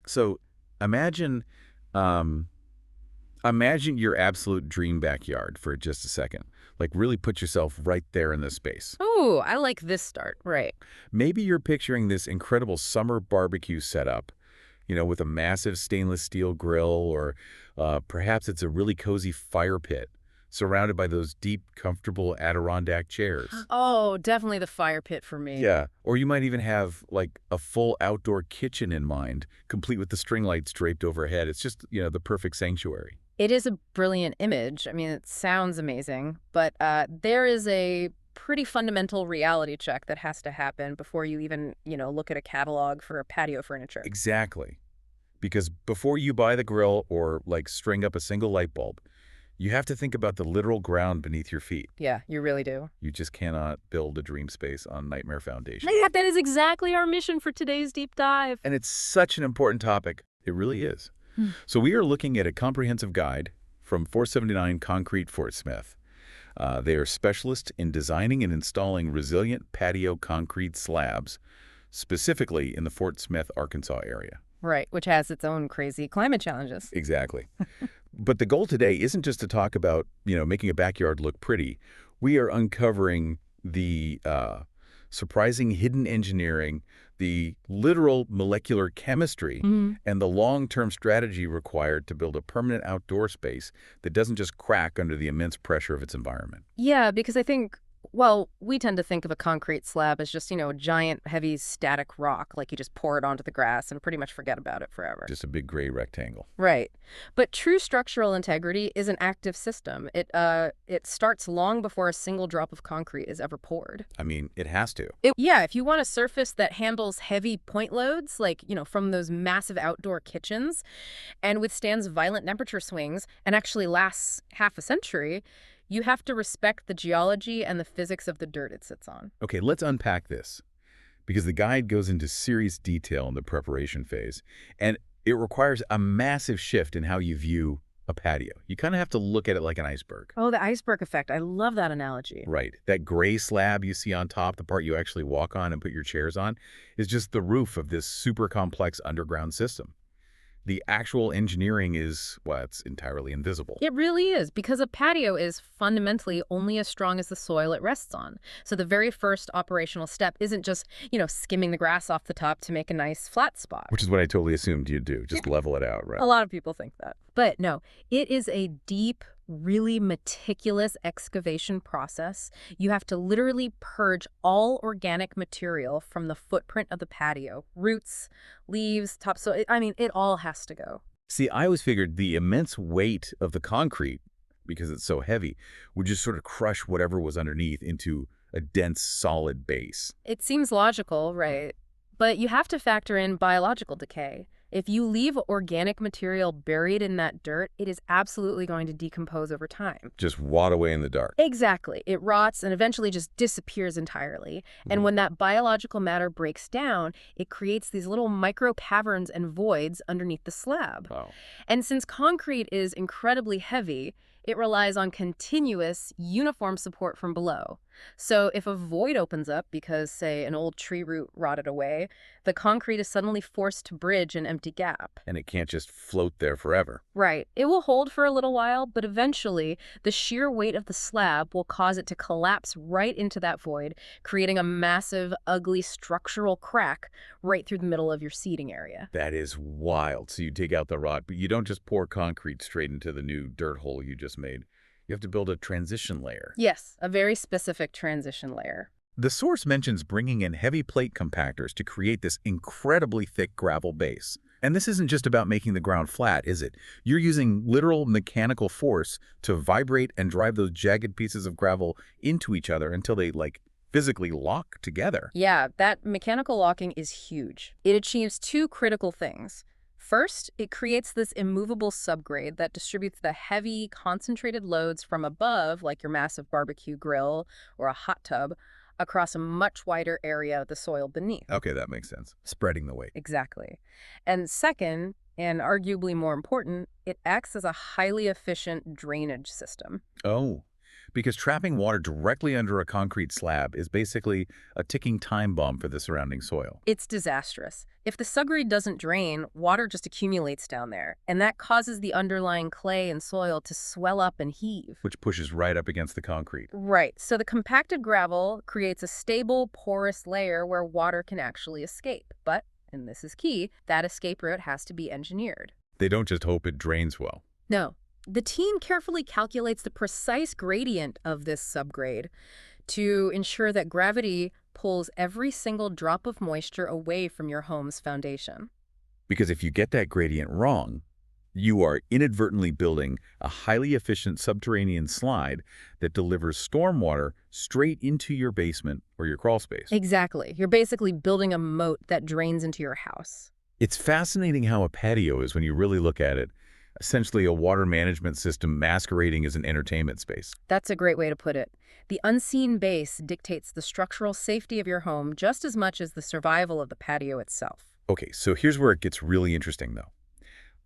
So imagine, um, imagine your absolute dream backyard for just a second. Like really put yourself right there in this space. Oh, I like this start. Right. Maybe you're picturing this incredible summer barbecue setup, with a massive stainless steel grill, or perhaps it's a really cozy fire pit surrounded by those deep, comfortable Adirondack chairs. Oh, definitely the fire pit for me. Yeah. Or you might even have like a full outdoor kitchen in mind, complete with the string lights draped overhead. It's just, the perfect sanctuary. It is a brilliant image. I mean, it sounds amazing, but there is a pretty fundamental reality check that has to happen before you even, look at a catalog for patio furniture. Exactly. Because before you buy the grill or like string up a single light bulb, you have to think about the literal ground beneath your feet. Yeah, you really do. You just cannot build a dream space on nightmare foundation. Yeah, that is exactly our mission for today's deep dive. And it's such an important topic. It really is. Hmm. So we are looking at a comprehensive guide from 479 Concrete Fort Smith. They are specialists in designing and installing resilient patio concrete slabs, specifically in the Fort Smith, Arkansas area. Right, which has its own crazy climate challenges. Exactly. But the goal today isn't just to talk about, making a backyard look pretty. We are uncovering the surprising hidden engineering, the literal molecular chemistry, and the long-term strategy required to build a permanent outdoor space that doesn't just crack under the immense pressure of its environment. Yeah, because I think, well, we tend to think of a concrete slab as just, a giant, heavy, static rock, like you just pour it onto the grass and pretty much forget about it forever. Just a big gray rectangle. Right. But true structural integrity is an active system. It starts long before a single drop of concrete is ever poured. I mean, it has to. Yeah, if you want a surface that handles heavy point loads, like, from those massive outdoor kitchens, and withstands violent temperature swings and actually lasts half a century, you have to respect the geology and the physics of the dirt it sits on. Okay, let's unpack this, because the guide goes into serious detail in the preparation phase, and it requires a massive shift in how you view a patio. You kind of have to look at it like an iceberg. Oh, the iceberg effect. I love that analogy. Right. That gray slab you see on top, the part you actually walk on and put your chairs on, is just the roof of this super complex underground system. The actual engineering is, well, it's entirely invisible. It really is, because a patio is fundamentally only as strong as the soil it rests on. So the very first operational step isn't just, skimming the grass off the top to make a nice flat spot. Which is what I totally assumed you'd do, just level it out, right? A lot of people think that. But no, it is a deep, really meticulous excavation process. You have to literally purge all organic material from the footprint of the patio. Roots, leaves, topsoil. I mean, it all has to go. See, I always figured the immense weight of the concrete, because it's so heavy, would just sort of crush whatever was underneath into a dense, solid base. It seems logical, right? But you have to factor in biological decay. If you leave organic material buried in that dirt, it is absolutely going to decompose over time. Just rot away in the dark. Exactly. It rots and eventually just disappears entirely. And when that biological matter breaks down, it creates these little micro caverns and voids underneath the slab. Oh. And since concrete is incredibly heavy, it relies on continuous, uniform support from below. So if a void opens up because, say, an old tree root rotted away, the concrete is suddenly forced to bridge an empty gap. And it can't just float there forever. Right. It will hold for a little while, but eventually the sheer weight of the slab will cause it to collapse right into that void, creating a massive, ugly structural crack right through the middle of your seating area. That is wild. So you dig out the rot, but you don't just pour concrete straight into the new dirt hole you just made. You have to build a transition layer. Yes, a very specific transition layer. The source mentions bringing in heavy plate compactors to create this incredibly thick gravel base. And this isn't just about making the ground flat, is it? You're using literal mechanical force to vibrate and drive those jagged pieces of gravel into each other until they, physically lock together. Yeah, that mechanical locking is huge. It achieves two critical things. First, it creates this immovable subgrade that distributes the heavy, concentrated loads from above, like your massive barbecue grill or a hot tub, across a much wider area of the soil beneath. Okay, that makes sense. Spreading the weight. Exactly. And second, and arguably more important, it acts as a highly efficient drainage system. Oh, because trapping water directly under a concrete slab is basically a ticking time bomb for the surrounding soil, It's disastrous. If the subgrade doesn't drain, water just accumulates down there, and that causes the underlying clay and soil to swell up and heave. which pushes right up against the concrete. Right, so the compacted gravel creates a stable, porous layer where water can actually escape. But, and this is key, that escape route has to be engineered. They don't just hope it drains well. No, the team carefully calculates the precise gradient of this subgrade to ensure that gravity pulls every single drop of moisture away from your home's foundation. Because if you get that gradient wrong, you are inadvertently building a highly efficient subterranean slide that delivers stormwater straight into your basement or your crawl space. Exactly. You're basically building a moat that drains into your house. It's fascinating how a patio is when you really look at it, essentially a water management system masquerading as an entertainment space. That's a great way to put it. The unseen base dictates the structural safety of your home just as much as the survival of the patio itself. Okay, so here's where it gets really interesting, though.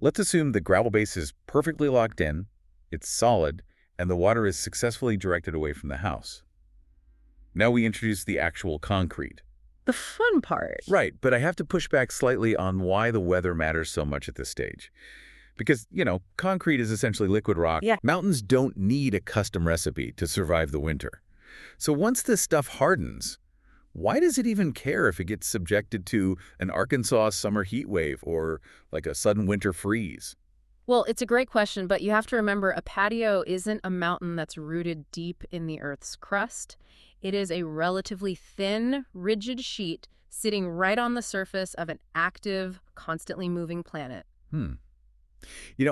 Let's assume the gravel base is perfectly locked in, it's solid, and the water is successfully directed away from the house. Now we introduce the actual concrete. The fun part. Right, but I have to push back slightly on why the weather matters so much at this stage. Because, concrete is essentially liquid rock. Yeah. Mountains don't need a custom recipe to survive the winter. So once this stuff hardens, why does it even care if it gets subjected to an Arkansas summer heat wave or like a sudden winter freeze? Well, it's a great question, but you have to remember a patio isn't a mountain that's rooted deep in the Earth's crust. It is a relatively thin, rigid sheet sitting right on the surface of an active, constantly moving planet.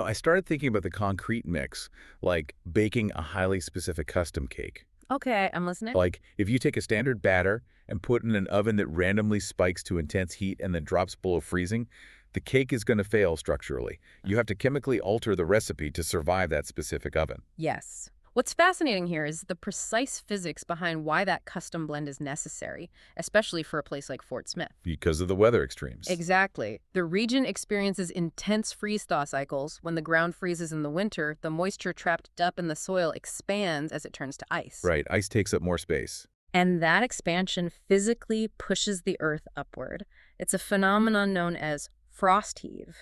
I started thinking about the concrete mix, like baking a highly specific custom cake. Okay, I'm listening. Like if you take a standard batter and put it in an oven that randomly spikes to intense heat and then drops below freezing, the cake is going to fail structurally. You have to chemically alter the recipe to survive that specific oven. Yes. What's fascinating here is the precise physics behind why that custom blend is necessary, especially for a place like Fort Smith. Because of the weather extremes. Exactly. The region experiences intense freeze-thaw cycles. When the ground freezes in the winter, the moisture trapped up in the soil expands as it turns to ice. Right, ice takes up more space. And that expansion physically pushes the earth upward. It's a phenomenon known as frost heave.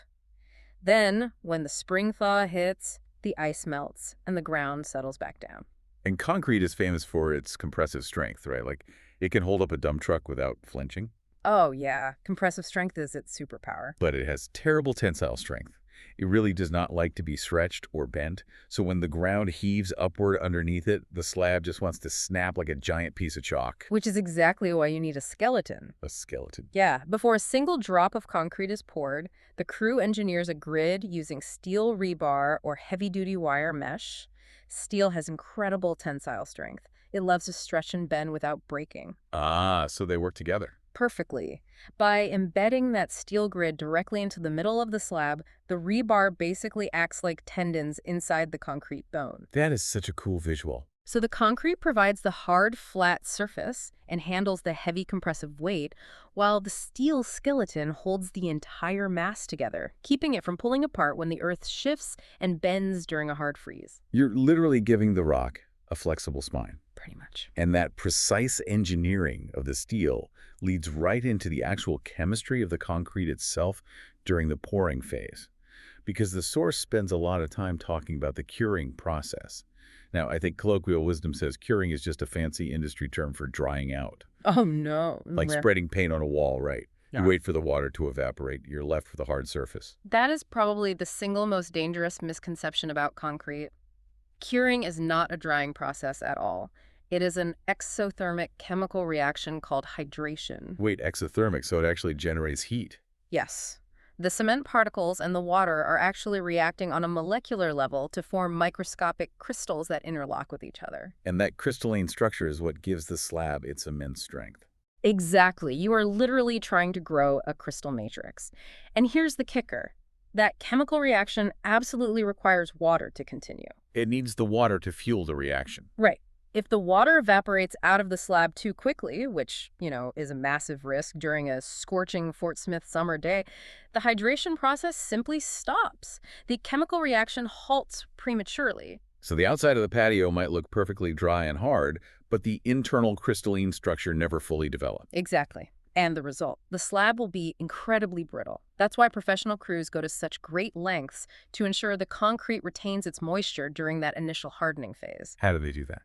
Then, when the spring thaw hits, the ice melts and the ground settles back down. And concrete is famous for its compressive strength, right? Like it can hold up a dump truck without flinching. Oh, yeah. Compressive strength is its superpower. But it has terrible tensile strength. It really does not like to be stretched or bent, so when the ground heaves upward underneath it, the slab just wants to snap like a giant piece of chalk. Which is exactly why you need a skeleton. A skeleton. Yeah, before a single drop of concrete is poured, the crew engineers a grid using steel rebar or heavy-duty wire mesh. Steel has incredible tensile strength. It loves to stretch and bend without breaking. Ah, so they work together. Perfectly. By embedding that steel grid directly into the middle of the slab, the rebar basically acts like tendons inside the concrete bone. That is such a cool visual. So the concrete provides the hard, flat surface and handles the heavy compressive weight, while the steel skeleton holds the entire mass together, keeping it from pulling apart when the earth shifts and bends during a hard freeze. You're literally giving the rock a flexible spine. Pretty much. And that precise engineering of the steel leads right into the actual chemistry of the concrete itself during the pouring phase. Because the source spends a lot of time talking about the curing process. Now, I think colloquial wisdom says curing is just a fancy industry term for drying out. Oh, no. Like spreading paint on a wall, right? Yeah. You wait for the water to evaporate. You're left with a hard surface. That is probably the single most dangerous misconception about concrete. Curing is not a drying process at all. It is an exothermic chemical reaction called hydration. Wait, exothermic, so it actually generates heat. Yes. The cement particles and the water are actually reacting on a molecular level to form microscopic crystals that interlock with each other. And that crystalline structure is what gives the slab its immense strength. Exactly. You are literally trying to grow a crystal matrix. And here's the kicker. That chemical reaction absolutely requires water to continue. It needs the water to fuel the reaction. Right. If the water evaporates out of the slab too quickly, which, is a massive risk during a scorching Fort Smith summer day, the hydration process simply stops. The chemical reaction halts prematurely. So the outside of the patio might look perfectly dry and hard, but the internal crystalline structure never fully developed. Exactly. And the result, the slab will be incredibly brittle. That's why professional crews go to such great lengths to ensure the concrete retains its moisture during that initial hardening phase. How do they do that?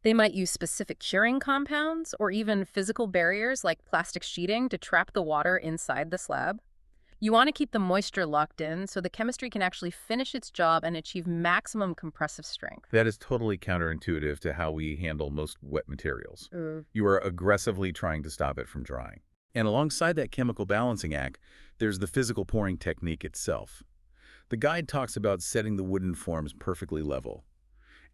They might use specific curing compounds or even physical barriers like plastic sheeting to trap the water inside the slab. You want to keep the moisture locked in so the chemistry can actually finish its job and achieve maximum compressive strength. That is totally counterintuitive to how we handle most wet materials. Uh, You are aggressively trying to stop it from drying. And alongside that chemical balancing act, there's the physical pouring technique itself. The guide talks about setting the wooden forms perfectly level.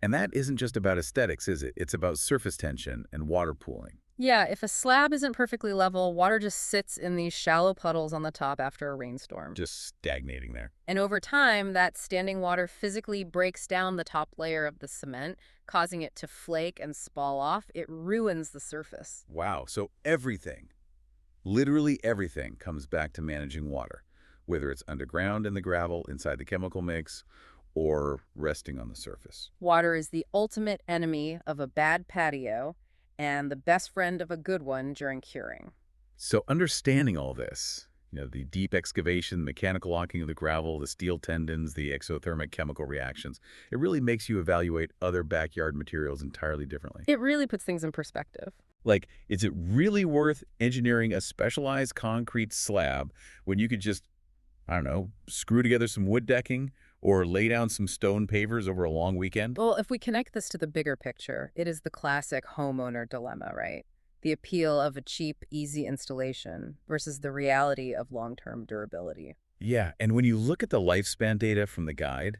And that isn't just about aesthetics, is it? It's about surface tension and water pooling. Yeah, if a slab isn't perfectly level, water just sits in these shallow puddles on the top after a rainstorm. Just stagnating there. And over time, that standing water physically breaks down the top layer of the cement, causing it to flake and spall off. It ruins the surface. Wow, so everything, literally everything, comes back to managing water, whether it's underground in the gravel, inside the chemical mix, or resting on the surface. Water is the ultimate enemy of a bad patio and the best friend of a good one during curing. So understanding all this, the deep excavation, mechanical locking of the gravel, the steel tendons, the exothermic chemical reactions, it really makes you evaluate other backyard materials entirely differently. It really puts things in perspective. Like, is it really worth engineering a specialized concrete slab when you could just, I don't know, screw together some wood decking or lay down some stone pavers over a long weekend? Well, if we connect this to the bigger picture, it is the classic homeowner dilemma, right? The appeal of a cheap, easy installation versus the reality of long-term durability. Yeah, and when you look at the lifespan data from the guide,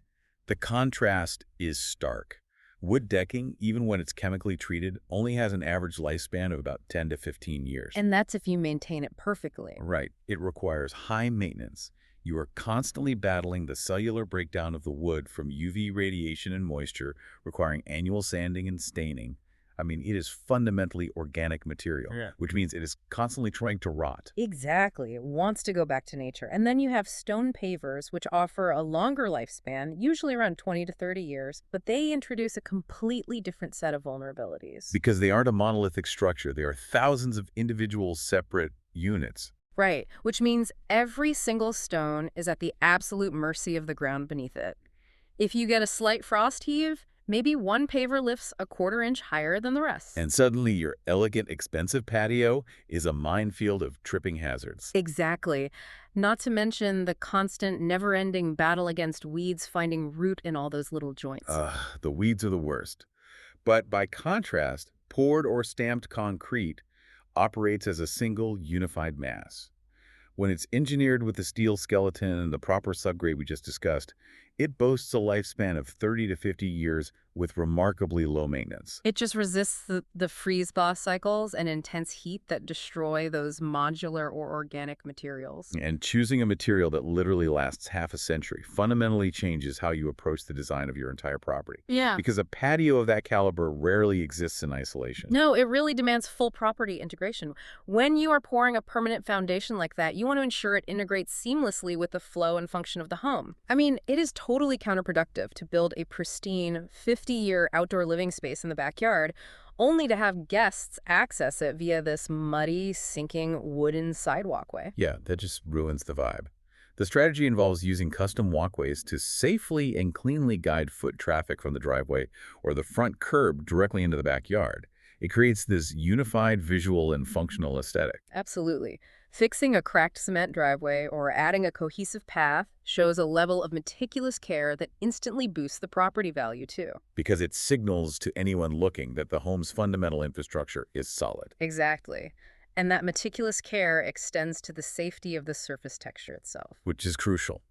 the contrast is stark. Wood decking, even when it's chemically treated, only has an average lifespan of about 10 to 15 years. And that's if you maintain it perfectly. Right. It requires high maintenance. You are constantly battling the cellular breakdown of the wood from UV radiation and moisture, requiring annual sanding and staining. I mean, it is fundamentally organic material, Yeah. which means it is constantly trying to rot. Exactly. It wants to go back to nature. And then you have stone pavers, which offer a longer lifespan, usually around 20 to 30 years, but they introduce a completely different set of vulnerabilities. Because they aren't a monolithic structure. They are thousands of individual separate units. Right, which means every single stone is at the absolute mercy of the ground beneath it. If you get a slight frost heave, maybe one paver lifts a quarter-inch higher than the rest. And suddenly your elegant, expensive patio is a minefield of tripping hazards. Exactly. Not to mention the constant, never-ending battle against weeds finding root in all those little joints. The weeds are the worst. But by contrast, poured or stamped concrete operates as a single, unified mass. When it's engineered with the steel skeleton and the proper subgrade we just discussed, it boasts a lifespan of 30 to 50 years with remarkably low maintenance. It just resists the freeze-thaw cycles and intense heat that destroy those modular or organic materials. And choosing a material that literally lasts half a century fundamentally changes how you approach the design of your entire property. Yeah. Because a patio of that caliber rarely exists in isolation. No, it really demands full property integration. When you are pouring a permanent foundation like that, you want to ensure it integrates seamlessly with the flow and function of the home. I mean, it is totally counterproductive to build a pristine 50-year outdoor living space in the backyard only to have guests access it via this muddy, sinking wooden sidewalkway. Yeah, that just ruins the vibe. The strategy involves using custom walkways to safely and cleanly guide foot traffic from the driveway or the front curb directly into the backyard. It creates this unified visual and functional aesthetic. Absolutely. Fixing a cracked cement driveway or adding a cohesive path shows a level of meticulous care that instantly boosts the property value, too. Because it signals to anyone looking that the home's fundamental infrastructure is solid. Exactly. And that meticulous care extends to the safety of the surface texture itself. Which is crucial.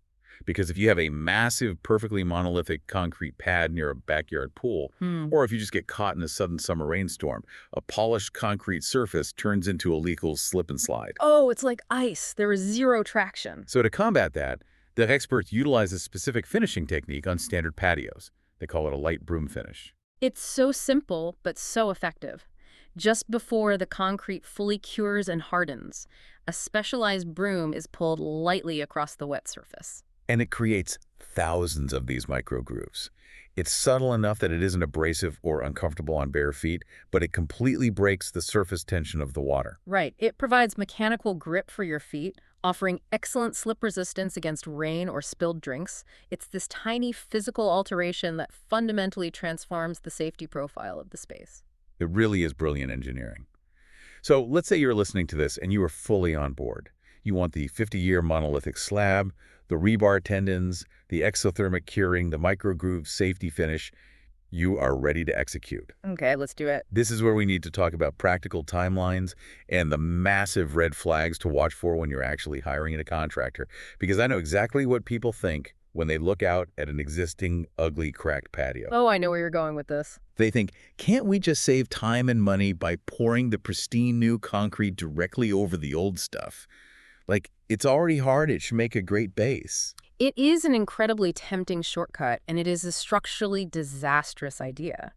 Because if you have a massive, perfectly monolithic concrete pad near a backyard pool, or if you just get caught in a sudden summer rainstorm, a polished concrete surface turns into a legal slip and slide. Oh, it's like ice. There is zero traction. So to combat that, the experts utilize a specific finishing technique on standard patios. They call it a light broom finish. It's so simple, but so effective. Just before the concrete fully cures and hardens, a specialized broom is pulled lightly across the wet surface. And it creates thousands of these micro grooves. It's subtle enough that it isn't abrasive or uncomfortable on bare feet, but it completely breaks the surface tension of the water. Right. It provides mechanical grip for your feet, offering excellent slip resistance against rain or spilled drinks. It's this tiny physical alteration that fundamentally transforms the safety profile of the space. It really is brilliant engineering. So let's say you're listening to this and you are fully on board. You want the 50-year monolithic slab, the rebar tendons, the exothermic curing, the microgroove safety finish. You are ready to execute. Okay, let's do it. This is where we need to talk about practical timelines and the massive red flags to watch for when you're actually hiring a contractor. Because I know exactly what people think when they look out at an existing, ugly, cracked patio. Oh, I know where you're going with this. They think, can't we just save time and money by pouring the pristine new concrete directly over the old stuff? Like, it's already hard, it should make a great base. It is an incredibly tempting shortcut, and it is a structurally disastrous idea.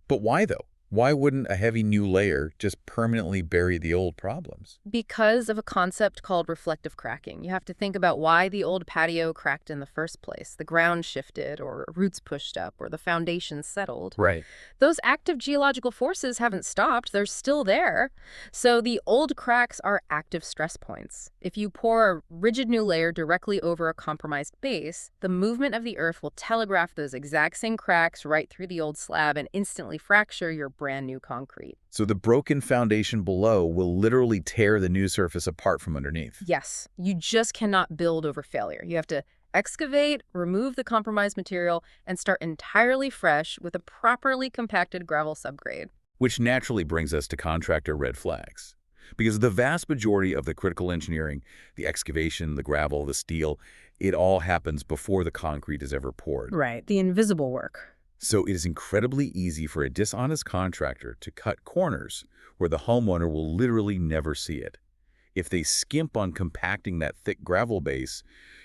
But why, though? Why wouldn't a heavy new layer just permanently bury the old problems? Because of a concept called reflective cracking. You have to think about why the old patio cracked in the first place. The ground shifted, or roots pushed up, or the foundation settled. Right. Those active geological forces haven't stopped. They're still there. So the old cracks are active stress points. If you pour a rigid new layer directly over a compromised base, the movement of the earth will telegraph those exact same cracks right through the old slab and instantly fracture your brand new concrete. So the broken foundation below will literally tear the new surface apart from underneath. Yes, you just cannot build over failure. You have to excavate, remove the compromised material, and start entirely fresh with a properly compacted gravel subgrade. Which naturally brings us to contractor red flags. Because the vast majority of the critical engineering, the excavation, the gravel, the steel, it all happens before the concrete is ever poured. Right, the invisible work. So it is incredibly easy for a dishonest contractor to cut corners where the homeowner will literally never see it. If they skimp on compacting that thick gravel base,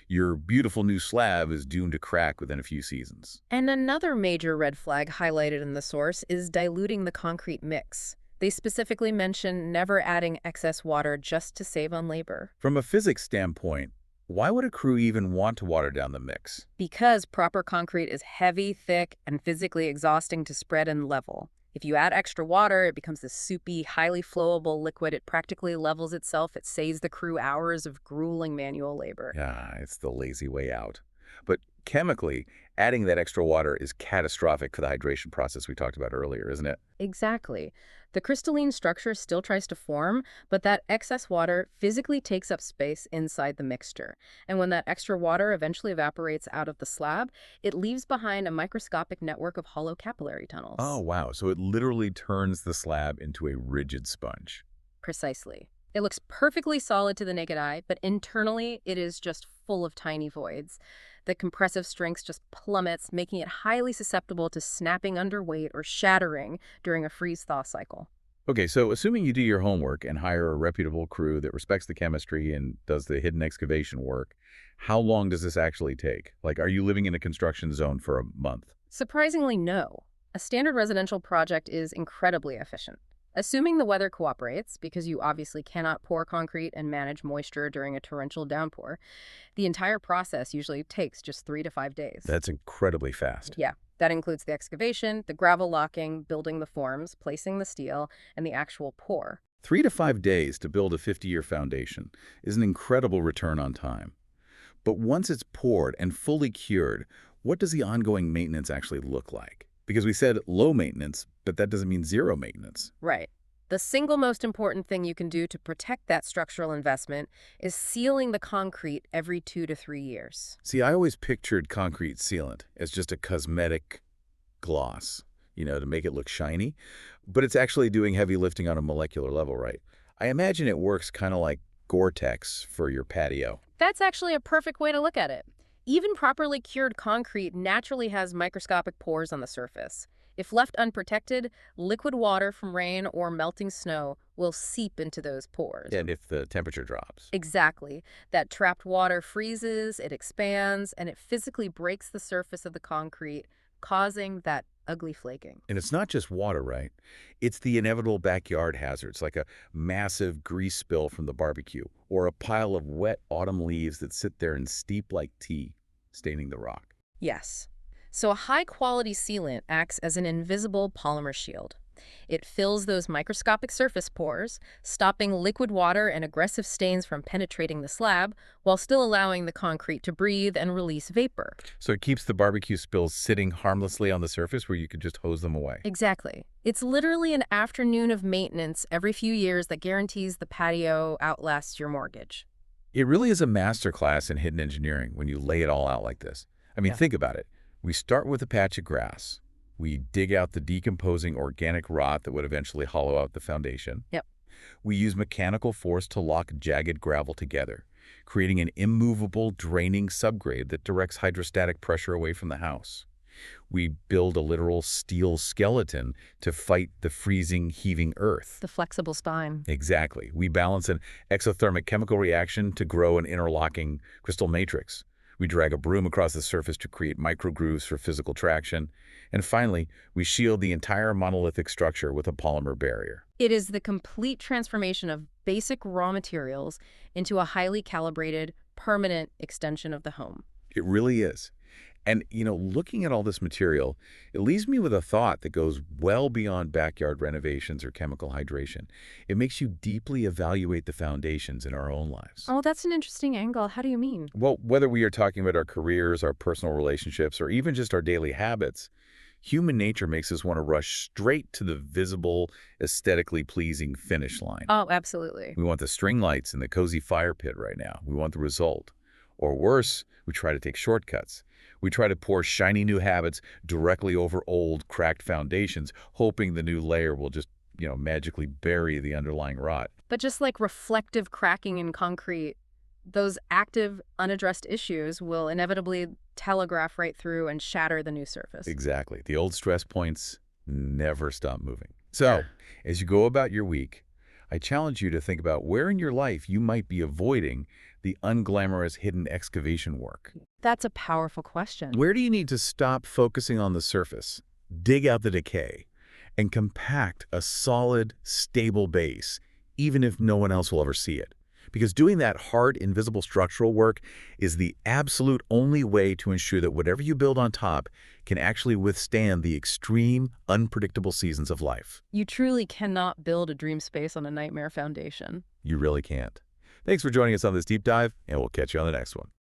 your beautiful new slab is doomed to crack within a few seasons. And another major red flag highlighted in the source is diluting the concrete mix. They specifically mention never adding excess water just to save on labor. From a physics standpoint, why would a crew even want to water down the mix? Because proper concrete is heavy, thick, and physically exhausting to spread and level. If you add extra water, it becomes this soupy, highly flowable liquid. It practically levels itself. It saves the crew hours of grueling manual labor. Yeah, it's the lazy way out. But chemically, adding that extra water is catastrophic for the hydration process we talked about earlier, isn't it? Exactly. The crystalline structure still tries to form, but that excess water physically takes up space inside the mixture. And when that extra water eventually evaporates out of the slab, it leaves behind a microscopic network of hollow capillary tunnels. Oh, wow. So it literally turns the slab into a rigid sponge. Precisely. It looks perfectly solid to the naked eye, but internally it is just full of tiny voids. The compressive strength just plummets, making it highly susceptible to snapping under weight or shattering during a freeze-thaw cycle. Okay, so assuming you do your homework and hire a reputable crew that respects the chemistry and does the hidden excavation work, how long does this actually take? Like, are you living in a construction zone for a month? Surprisingly, no. A standard residential project is incredibly efficient. Assuming the weather cooperates, because you obviously cannot pour concrete and manage moisture during a torrential downpour, the entire process usually takes just 3 to 5 days. That's incredibly fast. Yeah, that includes the excavation, the gravel locking, building the forms, placing the steel, and the actual pour. 3 to 5 days to build a 50-year foundation is an incredible return on time. But once it's poured and fully cured, what does the ongoing maintenance actually look like? Because we said low maintenance, but that doesn't mean zero maintenance. Right. The single most important thing you can do to protect that structural investment is sealing the concrete every 2 to 3 years. See, I always pictured concrete sealant as just a cosmetic gloss, to make it look shiny. But it's actually doing heavy lifting on a molecular level, right? I imagine it works kind of like Gore-Tex for your patio. That's actually a perfect way to look at it. Even properly cured concrete naturally has microscopic pores on the surface. If left unprotected, liquid water from rain or melting snow will seep into those pores. And if the temperature drops. Exactly. That trapped water freezes, it expands, and it physically breaks the surface of the concrete, causing that ugly flaking. And it's not just water, right? It's the inevitable backyard hazards, like a massive grease spill from the barbecue, or a pile of wet autumn leaves that sit there and steep like tea, staining the rock. Yes. So a high-quality sealant acts as an invisible polymer shield. It fills those microscopic surface pores, stopping liquid water and aggressive stains from penetrating the slab, while still allowing the concrete to breathe and release vapor. So it keeps the barbecue spills sitting harmlessly on the surface where you could just hose them away. Exactly. It's literally an afternoon of maintenance every few years that guarantees the patio outlasts your mortgage. It really is a masterclass in hidden engineering when you lay it all out like this. I mean, Yeah. think about it. We start with a patch of grass. We dig out the decomposing organic rot that would eventually hollow out the foundation. Yep. We use mechanical force to lock jagged gravel together, creating an immovable, draining subgrade that directs hydrostatic pressure away from the house. We build a literal steel skeleton to fight the freezing, heaving earth. The flexible spine. Exactly. We balance an exothermic chemical reaction to grow an interlocking crystal matrix. We drag a broom across the surface to create microgrooves for physical traction. And finally, we shield the entire monolithic structure with a polymer barrier. It is the complete transformation of basic raw materials into a highly calibrated, permanent extension of the home. It really is. And, looking at all this material, it leaves me with a thought that goes well beyond backyard renovations or chemical hydration. It makes you deeply evaluate the foundations in our own lives. Oh, that's an interesting angle. How do you mean? Well, whether we are talking about our careers, our personal relationships, or even just our daily habits, human nature makes us want to rush straight to the visible, aesthetically pleasing finish line. Oh, absolutely. We want the string lights and the cozy fire pit right now. We want the result. Or worse, we try to take shortcuts. We try to pour shiny new habits directly over old, cracked foundations, hoping the new layer will just, magically bury the underlying rot. But just like reflective cracking in concrete, those active, unaddressed issues will inevitably telegraph right through and shatter the new surface. Exactly. The old stress points never stop moving. So, as you go about your week, I challenge you to think about where in your life you might be avoiding the unglamorous hidden excavation work. That's a powerful question. Where do you need to stop focusing on the surface, dig out the decay, and compact a solid, stable base, even if no one else will ever see it? Because doing that hard, invisible structural work is the absolute only way to ensure that whatever you build on top can actually withstand the extreme, unpredictable seasons of life. You truly cannot build a dream space on a nightmare foundation. You really can't. Thanks for joining us on this deep dive, and we'll catch you on the next one.